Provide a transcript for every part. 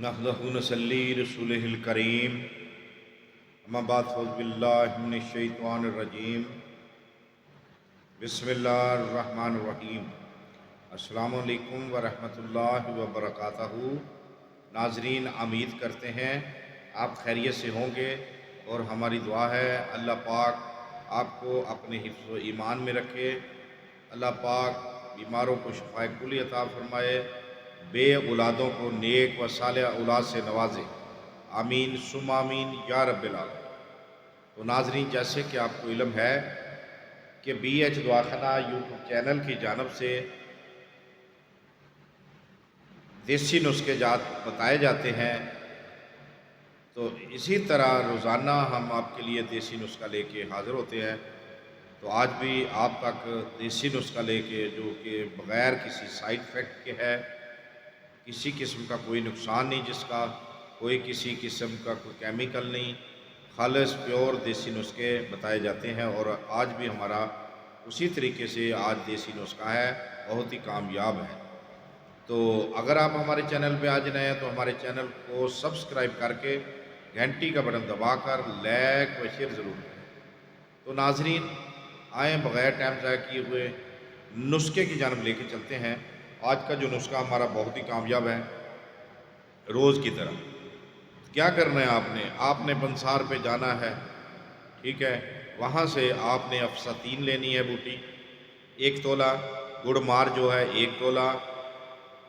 नहमदुहु नसल्ली रसूलिहिल करीम अम्मा बाद फ़ौज़ बिल्लाहि मिनश शैतानिर रजीम बिस्मिल्लाहिर रहमानिर रहीम। अस्सलामु अलैकुम व रहमतुल्लाहि व बरकातहू। नाज़रीन, उम्मीद करते हैं आप खैरियत से होंगे और हमारी दुआ है अल्लाह पाक आपको अपने हिफ्ज़ व ईमान में रखे। अल्लाह पाक बीमारों को शफ़ाए कुली अता फ़रमाए, बे औलादों को नेक व सालिह औलाद से नवाजे। आमीन सुम आमीन या रब्बिल आलमीन। तो नाज़रीन, जैसे कि आपको इल्म है कि BH दवाखाना यूट्यूब चैनल की जानिब से देसी नुस्खे जात बताए जाते हैं, तो इसी तरह रोज़ाना हम आपके लिए देसी नुस्खा लेके हाज़िर होते हैं। तो आज भी आप तक देसी नुस्खा लेके, जो कि बग़ैर किसी साइड इफ़ेक्ट के है, किसी किस्म का कोई नुकसान नहीं, जिसका कोई किसी किस्म का कोई केमिकल नहीं, खालिस प्योर देसी नुस्खे बताए जाते हैं। और आज भी हमारा उसी तरीके से आज देसी नुस्खा है, बहुत ही कामयाब है। तो अगर आप हमारे चैनल पे आज नए हैं तो हमारे चैनल को सब्सक्राइब करके घंटी का बटन दबाकर लाइक व शेयर ज़रूर करें। तो नाज़रीन, आए बग़ैर टाइम ज़ाया किए हुए नुस्खे की जानिब लेके चलते हैं। आज का जो नुस्खा हमारा बहुत ही कामयाब है, रोज़ की तरह। क्या करना है आपने पंसार पे जाना है, ठीक है। वहाँ से आपने अफसातीन लेनी है बूटी 1 तोला, गुड़मार जो है 1 तोला,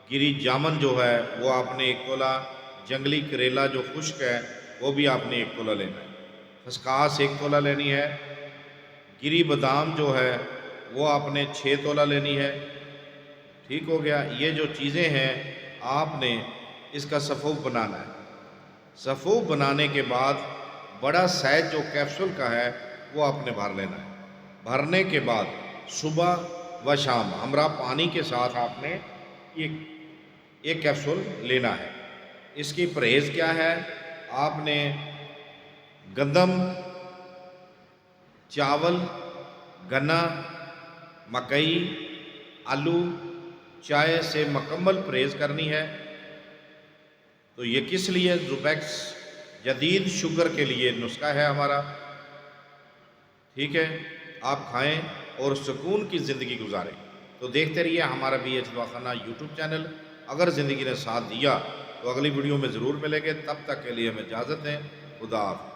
गिरी जामन जो है वो आपने 1 तोला, जंगली करेला जो खुश्क है वो भी आपने 1 तोला लेना है, खसकास 1 तोला लेनी है, गिरी बादाम जो है वो आपने 6 तोला लेनी है। ठीक हो गया। ये जो चीज़ें हैं आपने इसका सफ़ूफ बनाना है। सफ़ूफ बनाने के बाद बड़ा साइज जो कैप्सूल का है वो आपने भर लेना है। भरने के बाद सुबह व शाम हमरा पानी के साथ आपने एक कैप्सूल लेना है। इसकी परहेज़ क्या है? आपने गंदम, चावल, गन्ना, मकई, आलू, चाय से मुकम्मल परहेज़ करनी है। तो ये किस लिए? ज़ुबैक्स जदीद शुगर के लिए नुस्खा है हमारा, ठीक है। आप खाएं और सुकून की ज़िंदगी गुजारें। तो देखते रहिए हमारा BH दवाखाना यूट्यूब चैनल। अगर ज़िंदगी ने साथ दिया तो अगली वीडियो में ज़रूर मिलेंगे। तब तक के लिए हमें इजाज़त दें। खुदा हाफ़िज़।